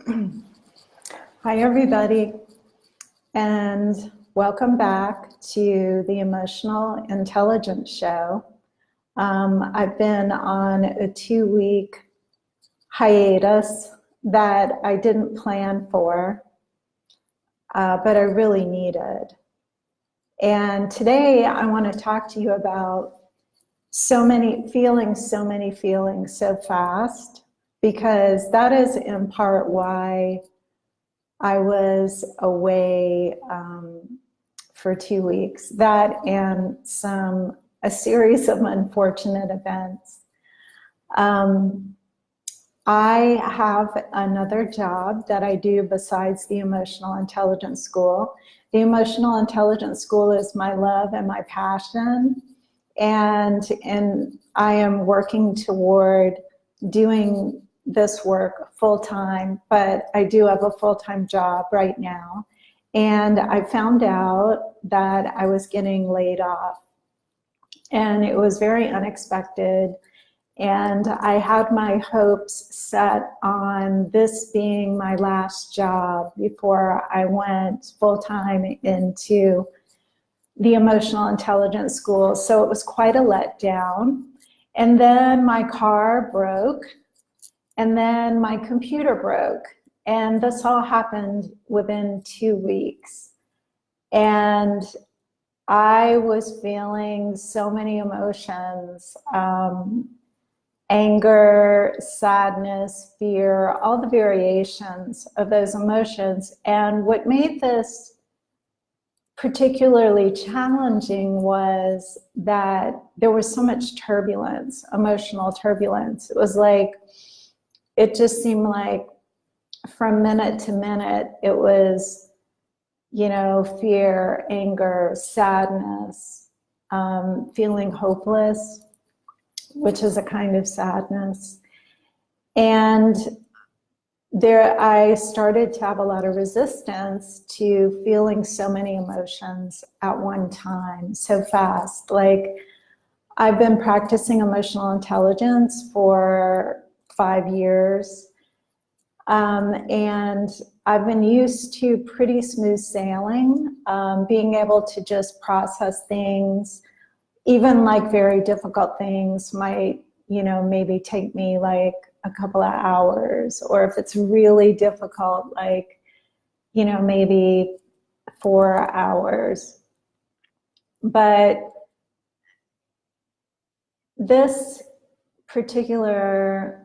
Hi, everybody, and welcome back to the Emotional Intelligence Show. I've been on a 2-week hiatus that I didn't plan for, but I really needed. And today I want to talk to you about so many feelings so fast, because that is in part why I was away for 2 weeks. That and a series of unfortunate events. I have another job that I do besides the Emotional Intelligence School. The Emotional Intelligence School is my love and my passion, and I am working toward doing this work full-time, but I do have a full-time job right now. And I found out that I was getting laid off, and it was very unexpected. And I had my hopes set on this being my last job before I went full-time into the Emotional Intelligence School. So it was quite a letdown. And then my car broke, and then my computer broke. And this all happened within 2 weeks. And I was feeling so many emotions, anger, sadness, fear, all the variations of those emotions. And what made this particularly challenging was that there was so much turbulence, emotional turbulence. It was like, it just seemed like from minute to minute, it was, fear, anger, sadness, feeling hopeless, which is a kind of sadness. And I started to have a lot of resistance to feeling so many emotions at one time, so fast. Like, I've been practicing emotional intelligence for 5 years, and I've been used to pretty smooth sailing, being able to just process things, even like very difficult things might, maybe take me like a couple of hours, or if it's really difficult, like, maybe 4 hours. But this particular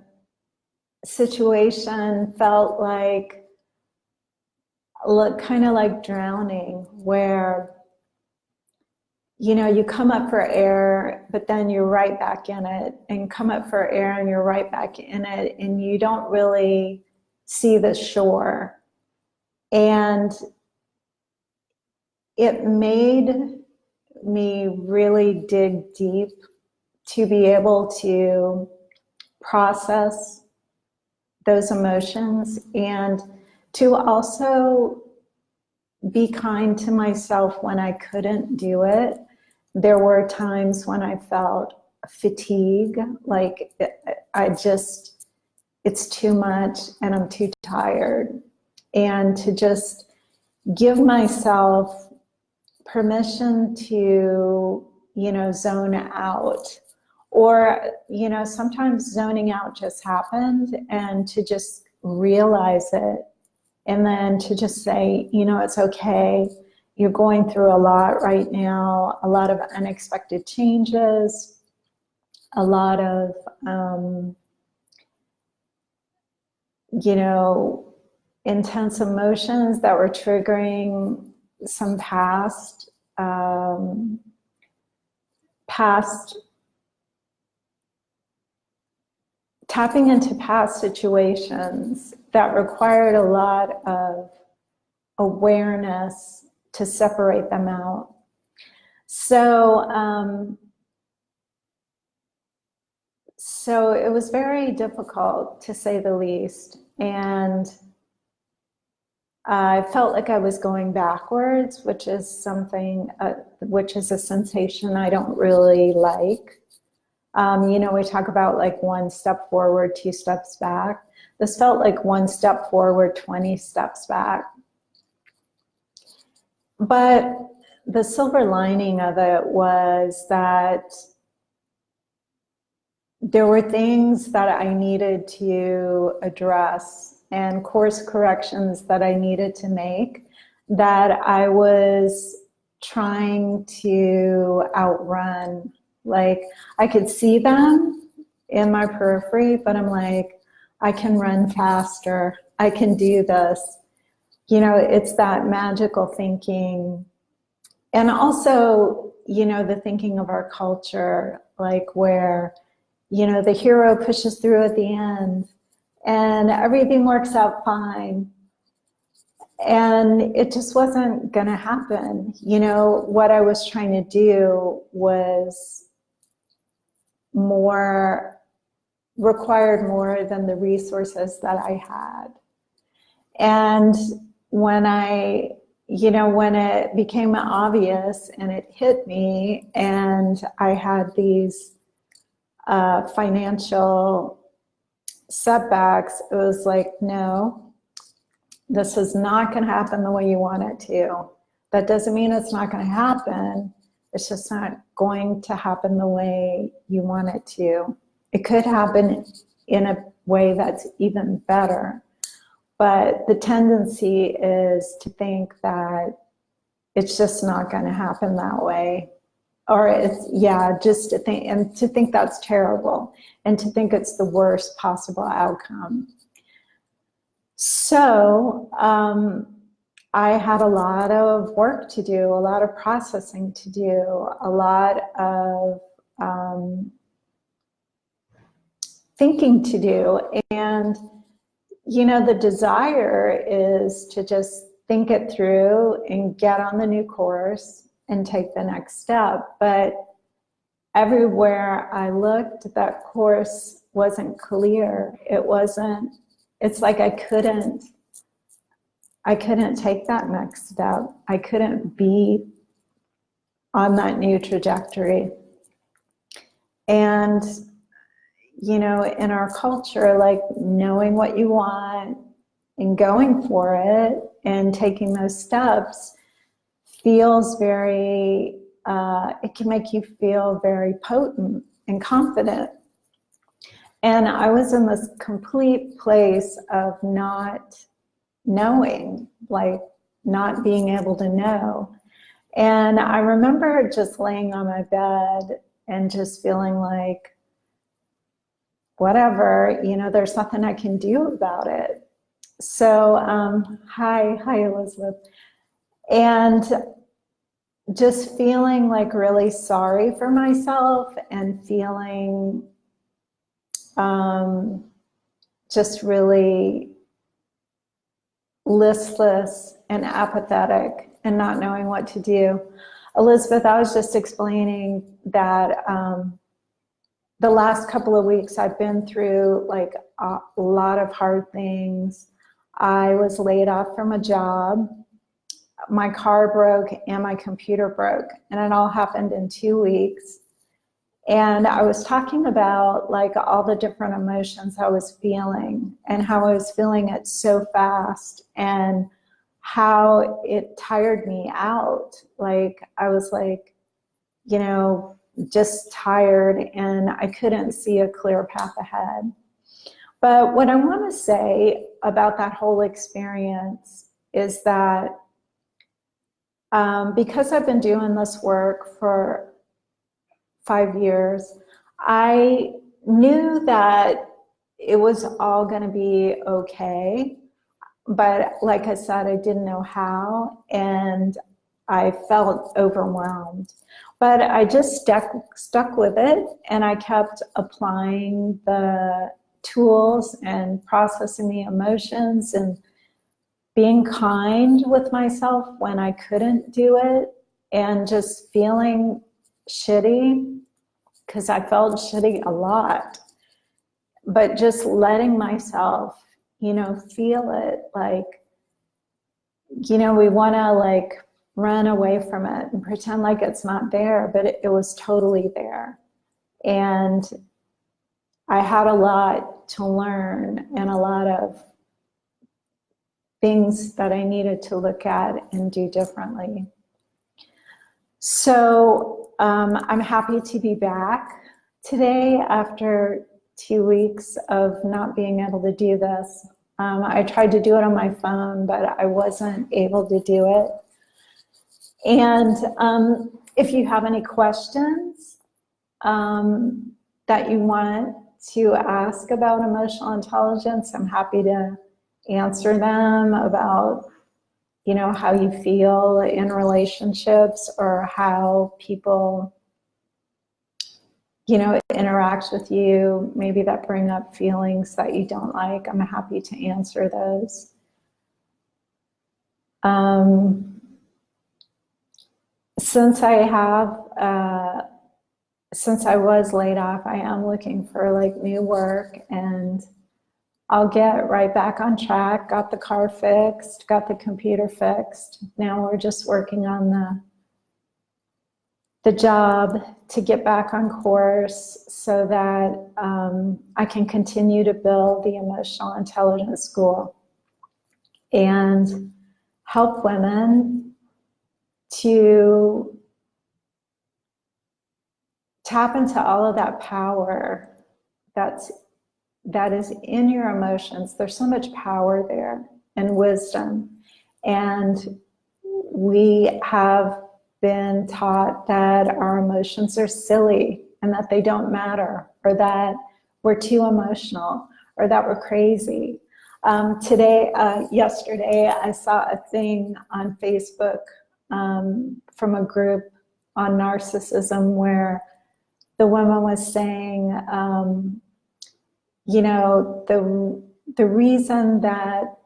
situation felt like, kind of like drowning, where you come up for air, but then you're right back in it, and come up for air and you're right back in it, and you don't really see the shore. And it made me really dig deep to be able to process those emotions, and to also be kind to myself when I couldn't do it. There were times when I felt fatigue, like it's too much and I'm too tired. And to just give myself permission to, zone out. Or, sometimes zoning out just happened, and to just realize it. And then to just say, it's okay. You're going through a lot right now, a lot of unexpected changes, a lot of, intense emotions that were triggering some past tapping into past situations that required a lot of awareness to separate them out. So, so it was very difficult, to say the least. And I felt like I was going backwards, which is a sensation I don't really like. We talk about like 1 step forward, 2 steps back. This felt like one step forward, 20 steps back. But the silver lining of it was that there were things that I needed to address and course corrections that I needed to make that I was trying to outrun. Like, I could see them in my periphery, but I'm like, I can run faster. I can do this. You know, it's that magical thinking. And also, you know, the thinking of our culture, like where, you know, the hero pushes through at the end and everything works out fine. And it just wasn't going to happen. You know, what I was trying to do was required more than the resources that I had. And when when it became obvious and it hit me and I had these financial setbacks, it was like, no, this is not going to happen the way you want it to. That doesn't mean it's not going to happen. It's just not going to happen the way you want it to. It could happen in a way that's even better. But the tendency is to think that it's just not going to happen that way. Or just to think that's terrible and to think it's the worst possible outcome. So I had a lot of work to do, a lot of processing to do, a lot of thinking to do. And, you know, the desire is to just think it through and get on the new course and take the next step. But everywhere I looked, that course wasn't clear. It's like I couldn't take that next step. I couldn't be on that new trajectory. And, you know, in our culture, like knowing what you want and going for it and taking those steps feels very, it can make you feel very potent and confident. And I was in this complete place of not knowing, like not being able to know. And I remember just laying on my bed and just feeling like, whatever, you know, there's nothing I can do about it. So, hi Elizabeth. And just feeling like really sorry for myself and feeling just really listless and apathetic and not knowing what to do. Elizabeth, I was just explaining that the last couple of weeks I've been through like a lot of hard things. I was laid off from a job. My car broke and my computer broke, and it all happened in 2 weeks. And I was talking about like all the different emotions I was feeling and how I was feeling it so fast and how it tired me out. Like I was like, you know, just tired and I couldn't see a clear path ahead. But what I want to say about that whole experience is that because I've been doing this work for 5 years, I knew that it was all going to be okay. But like I said, I didn't know how, and I felt overwhelmed. But I just stuck with it, and I kept applying the tools and processing the emotions and being kind with myself when I couldn't do it, and just feeling shitty, because I felt shitty a lot, but just letting myself, you know, feel it. Like, you know, we want to like run away from it and pretend like it's not there, but it was totally there. And I had a lot to learn and a lot of things that I needed to look at and do differently. So I'm happy to be back today after 2 weeks of not being able to do this. I tried to do it on my phone, but I wasn't able to do it. And if you have any questions that you want to ask about emotional intelligence, I'm happy to answer them about, you know, how you feel in relationships or how people, you know, interact with you, maybe that bring up feelings that you don't like. I'm happy to answer those. Since I was laid off, I am looking for like new work, and I'll get right back on track. Got the car fixed, got the computer fixed. Now we're just working on the job to get back on course so that I can continue to build the Emotional Intelligence School and help women to tap into all of that power that is in your emotions. There's so much power there and wisdom. And we have been taught that our emotions are silly and that they don't matter, or that we're too emotional, or that we're crazy. Yesterday, I saw a thing on Facebook from a group on narcissism where the woman was saying, you know, the reason that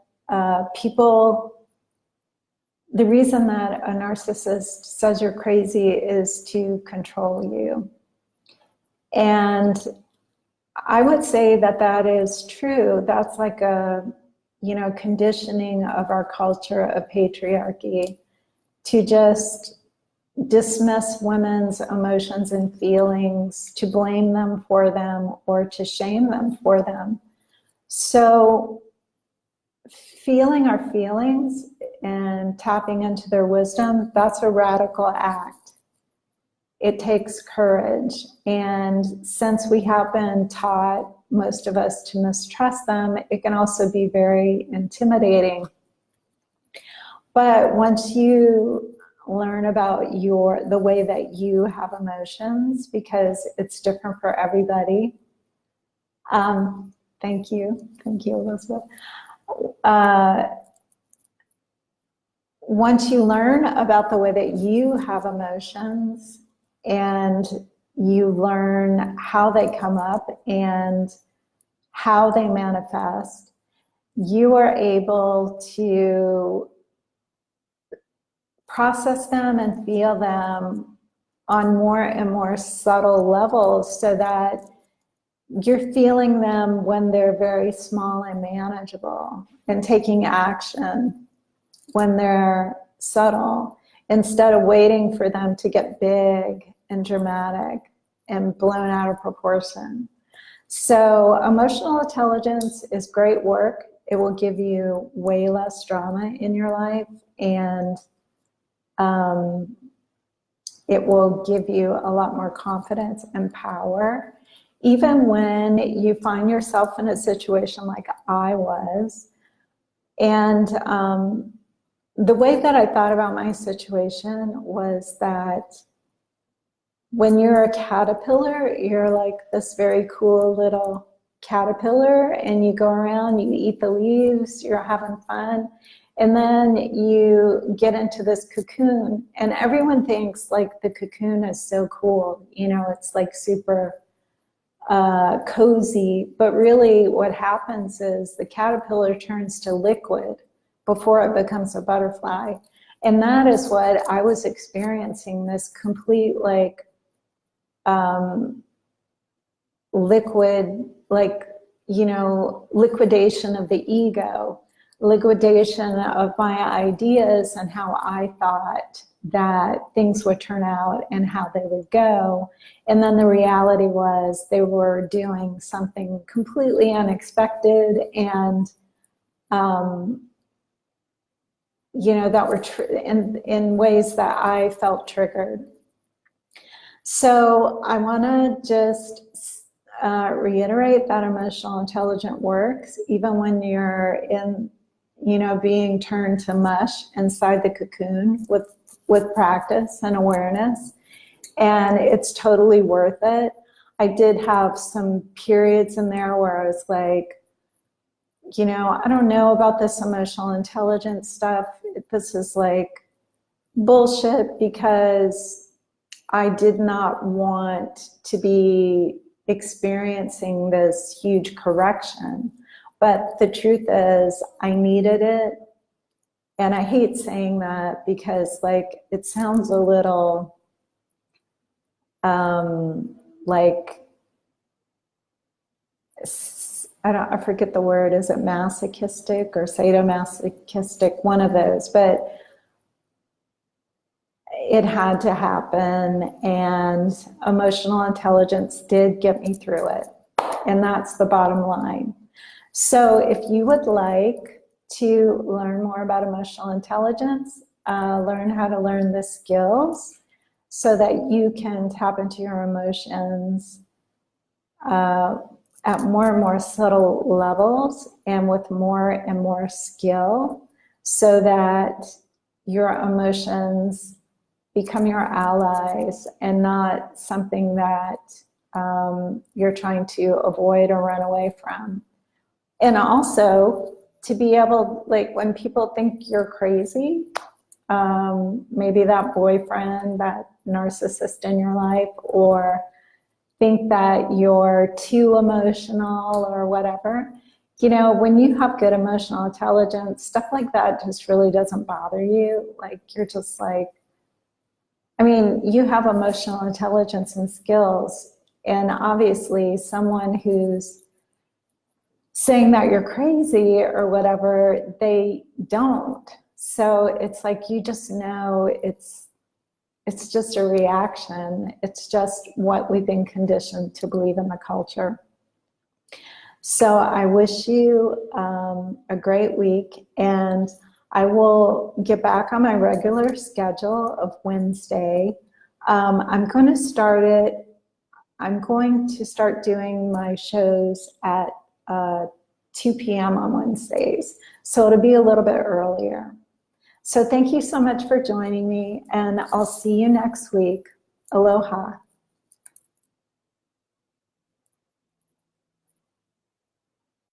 the reason that a narcissist says you're crazy is to control you. And I would say that that is true. That's like a, you know, conditioning of our culture of patriarchy to just dismiss women's emotions and feelings, to blame them for them, or to shame them for them. So feeling our feelings and tapping into their wisdom, that's a radical act. It takes courage. And since we have been taught, most of us, to mistrust them, it can also be very intimidating. But once you learn about the way that you have emotions, because it's different for everybody. Thank you, Elizabeth. Once you learn about the way that you have emotions, and you learn how they come up and how they manifest, you are able to process them and feel them on more and more subtle levels, so that you're feeling them when they're very small and manageable, and taking action when they're subtle, instead of waiting for them to get big and dramatic and blown out of proportion. So emotional intelligence is great work. It will give you way less drama in your life, and it will give you a lot more confidence and power. Even when you find yourself in a situation like I was. And the way that I thought about my situation was that when you're a caterpillar, you're like this very cool little caterpillar, and you go around, you eat the leaves, you're having fun. And then you get into this cocoon, and everyone thinks like the cocoon is so cool. You know, it's like super cozy, but really what happens is the caterpillar turns to liquid before it becomes a butterfly. And that is what I was experiencing, this complete like liquid, like, you know, liquidation of the ego. liquidation of my ideas and how I thought that things would turn out and how they would go. And then the reality was they were doing something completely unexpected and, you know, that were in ways that I felt triggered. So I want to just reiterate that emotional intelligence works, even when you're in, you know, being turned to mush inside the cocoon with practice and awareness. And it's totally worth it. I did have some periods in there where I was like, you know, I don't know about this emotional intelligence stuff. This is like bullshit, because I did not want to be experiencing this huge correction. But the truth is, I needed it. And I hate saying that because, like, it sounds a little like, I forget the word, is it masochistic or sadomasochistic? One of those, but it had to happen, and emotional intelligence did get me through it. And that's the bottom line. So if you would like to learn more about emotional intelligence, learn how to learn the skills so that you can tap into your emotions at more and more subtle levels and with more and more skill, so that your emotions become your allies and not something that you're trying to avoid or run away from. And also to be able, like, when people think you're crazy, maybe that boyfriend, that narcissist in your life, or think that you're too emotional or whatever, you know, when you have good emotional intelligence, stuff like that just really doesn't bother you. Like, you're just like, I mean, you have emotional intelligence and skills, and obviously someone who's saying that you're crazy or whatever, they don't. So it's like, you just know it's just a reaction. It's just what we've been conditioned to believe in the culture. So I wish you a great week, and I will get back on my regular schedule of Wednesday. I'm going to start doing my shows at 2 p.m. on Wednesdays. So it'll be a little bit earlier. So thank you so much for joining me, and I'll see you next week. Aloha.